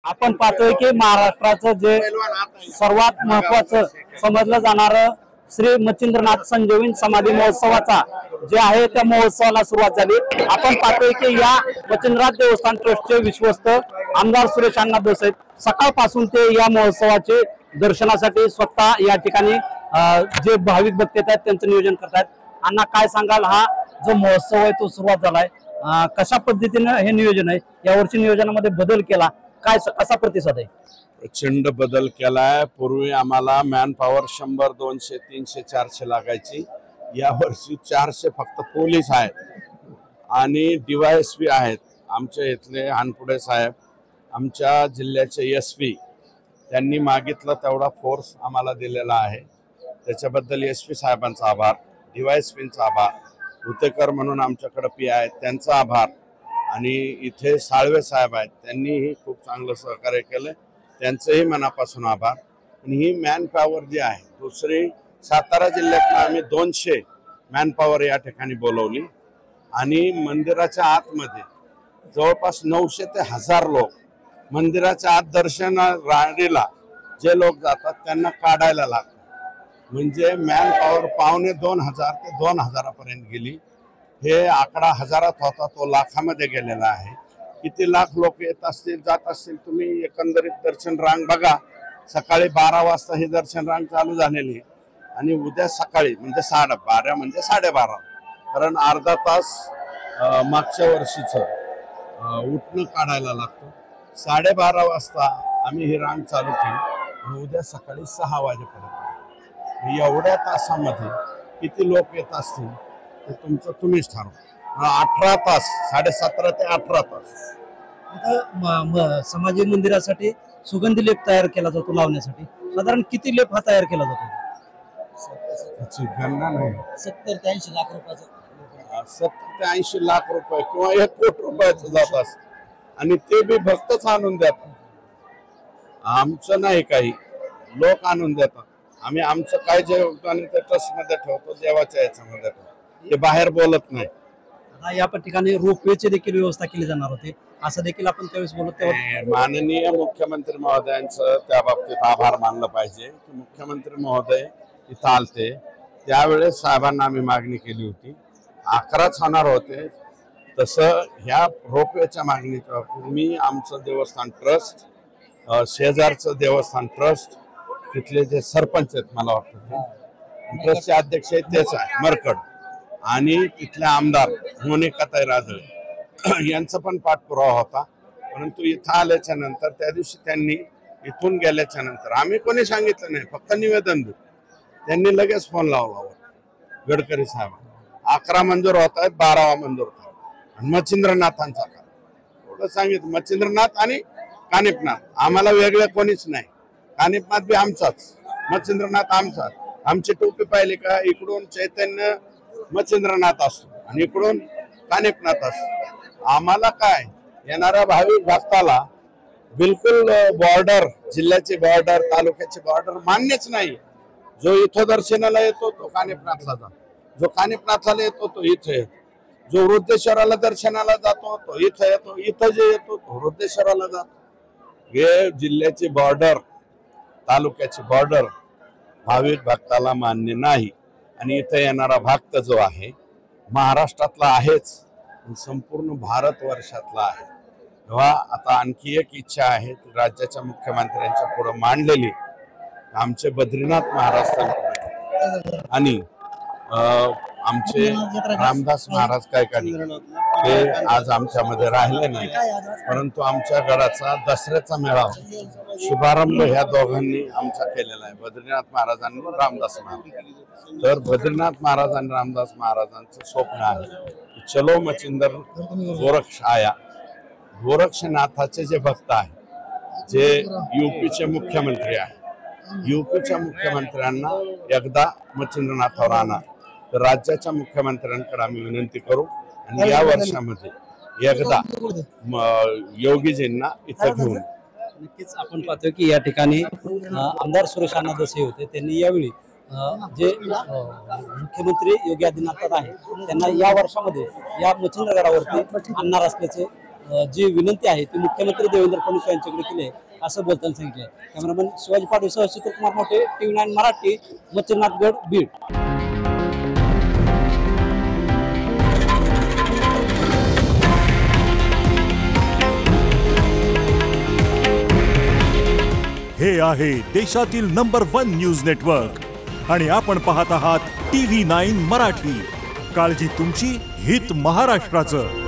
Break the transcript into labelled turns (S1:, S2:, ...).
S1: आपण पाहतोय की महाराष्ट्राचं जे सर्वात महत्वाचं समजलं जाणारं श्री मच्छिंद्रनाथ संजीवनी समाधी महोत्सवाचा जे आहे त्या महोत्सवाला सुरुवात झाली। आपण पाहतोय की या मच्छिंद्रनाथ देवस्थान ट्रस्टचे विश्वस्त आमदार सुरेश अण्णा देसाई सकाळपासून ते या महोत्सवाचे दर्शनासाठी स्वतः या ठिकाणी जे भाविक भक्त आहेत त्यांचं नियोजन करतात। अण्णा काय सांगाल, हा जो महोत्सव आहे तो सुरुवात झालाय, कशा पद्धतीने हे नियोजन आहे, यावर्षी नियोजनामध्ये बदल केला, काय कसा प्रतिसाद आहे?
S2: प्रचंड बदल केलाय। पूर्वी आम्हाला मॅन पॉवर 100, 200, 300, 400 लागायची, या वर्षी 400 फक्त पोलीस आहेत आणि DYSP आहेत। आमच्या इथले हानपुडे साहेब, आमच्या जिल्ह्याचे SP, त्यांनी मागितलं तेवढा फोर्स आम्हाला दिलेला आहे। त्याच्याबद्दल SP साहेबांचा आभार, DYSPचा आभार, उतेकर म्हणून आमच्याकडे PI आहेत त्यांचा आभार, आणि इथे साळवे साहेब आहेत त्यांनीही खूप चांगलं सहकार्य केलं, त्यांचंही मनापासून आभार। आणि ही मॅन पॉवर जी आहे, दुसरी सातारा जिल्ह्यात आम्ही 200 मॅन पॉवर या ठिकाणी बोलवली, आणि मंदिराच्या आतमध्ये जवळपास 900 ते 1000 लोक मंदिराच्या आत दर्शन रांगेला जे लोक जातात त्यांना काढायला लागतात। म्हणजे मॅन पॉवर 1500 ते 2000 पर्यंत गेली। हे आकडा हजारात होता तो लाखामध्ये गेलेला आहे। किती लाख लोक येत असतील, जात असतील, तुम्ही एकंदरीत दर्शन रांग बघा। सकाळी 12 वाजता ही दर्शन रांग चालू झालेली, आणि उद्या सकाळी म्हणजे 12:30 म्हणजे 12:30, कारण अर्धा तास मागच्या वर्षीचं उठणं काढायला लागतं। 12:30 वाजता आम्ही ही रांग चालू केली, आणि उद्या सकाळी 6 वाजेपर्यंत। एवढ्या तासामध्ये किती लोक येत असतील ते तुमचं तुम्हीच ठरवा। 18 तास, 17.5 ते 18 तास।
S1: आता समाधी मंदिरासाठी सुगंधी लेप तयार केला जातो लावण्यासाठी, साधारण किती लेप हा तयार केला जातो?
S2: त्याची गणना नाही,
S1: 70 ते 80 लाख रुपयाचा,
S2: 70 ते 80 लाख रुपये किंवा 1 कोटी रुपयाचं जातात, आणि ते बी भक्तच आणून देतात, आमचं नाही, काही लोक आणून देतात। आम्ही आमचं काय जे योगदान ते ट्रस्टमध्ये ठेवतो, देवाच्या याच्यामध्ये ठेवतो, ते बाहेर बोलत नाही।
S1: आता या ठिकाणी रोपवेची देखील व्यवस्था केली जाणार होती, असं देखील आपण त्यावेळेस बोलत तेव्हा
S2: माननीय मुख्यमंत्री महोदयांचं त्या बाबतीत आभार मानलं पाहिजे की मुख्यमंत्री महोदय इथं आलते, त्यावेळेस साहेबांना आम्ही मागणी केली होती, 11च होणार होते। तसं ह्या रोपवेच्या मागणीच्या मी आमचं देवस्थान ट्रस्ट, शेजारचं देवस्थान ट्रस्ट, तिथले जे सरपंच आहेत, मला वाटतं ट्रस्टचे अध्यक्ष आहेत तेच आहे मरकड, आणि तिथले आमदार मोनिकाताई राजळे यांचा पण पाठपुरावा होता। परंतु इथं आल्याच्या नंतर त्या दिवशी त्यांनी इथून गेल्याच्या नंतर आम्ही कोणी सांगितलं नाही, फक्त निवेदन दिलं, त्यांनी लगेच फोन लावला गडकरी साहेब, 11 मंजूर होत आहेत, 12वा मंजूर होत आहे, आणि मच्छिंद्रनाथांचा एवढं सांगितलं। मच्छिंद्रनाथ आणि कानिफनाथ, आम्हाला वेगळं कोणीच नाही, कानिफनाथ बी आमचाच, मच्छिंद्रनाथ आमचाच। आमची टोपी पाहिली का, इकडून चैतन्य मच्छिंद्रनाथ असतो आणि इकडून कानिफनाथ असतो। आम्हाला काय, येणाऱ्या भाविक भक्ताला बिलकुल बॉर्डर, जिल्ह्याची बॉर्डर, तालुक्याची बॉर्डर मान्यच नाही। जो इथं दर्शनाला येतो तो कानिफनाथला जातो, जो कानिफनाथला येतो तो इथे येतो, जो वृद्धेश्वराला दर्शनाला जातो तो इथं येतो, इथं जे येतो तो वृद्धेश्वराला जातो। हे जिल्ह्याची बॉर्डर, तालुक्याची बॉर्डर भाविक भक्ताला मान्य नाही, आणि इथं येणारा भक्त जो आहे महाराष्ट्रातला आहेच, संपूर्ण भारतवर्षातला आहे। तेव्हा आता आणखी एक इच्छा आहे ती राज्याच्या मुख्यमंत्र्यांच्या पुढे मांडलेली, आमचे बद्रीनाथ महाराज आणि आमचे रामदास महाराज काय ते आज आमच्यामध्ये राहिले नाही, परंतु आमच्या गडाचा दसऱ्याचा मेळावा शुभारंभ ह्या दोघांनी आमचा केलेला आहे, बद्रीनाथ महाराजांनी, रामदास महाराज। तर बद्रीनाथ महाराज आणि रामदास महाराजांचं स्वप्न आहे चलो मच्छिंद्र गोरक्ष आया। गोरक्षनाथाचे जे भक्त आहे, जे UPचे मुख्यमंत्री आहे, UPच्या मुख्यमंत्र्यांना एकदा मच्छिंद्रनाथावर आणा, तर राज्याच्या मुख्यमंत्र्यांकडे आम्ही विनंती करू, आणि या वर्षामध्ये एकदा योगीजींना इथं घेऊन।
S1: नक्कीच आपण पाहतोय की या ठिकाणी आमदार सुरेश अण्णा देसाई होते, त्यांनी यावेळी जे मुख्यमंत्री योगी आदित्यनाथ आहे त्यांना या वर्षामध्ये या मच्छिंद्रगडावरती आणणार असल्याचे जी विनंती आहे ती मुख्यमंत्री देवेंद्र फडणवीस यांच्याकडे केली आहे असं बोलताना सांगितलंय. कॅमेरामन शिवाजी पाटील सह शीतलकुमार मोठे, TV9 मराठी, मच्छिंद्रनाथगड, बीड.
S3: हे आहे देशातील नंबर 1 न्यूज नेटवर्क आणि आपण पाहत आहात TV9 मराठी. काळजी तुमची, हित महाराष्ट्राचं.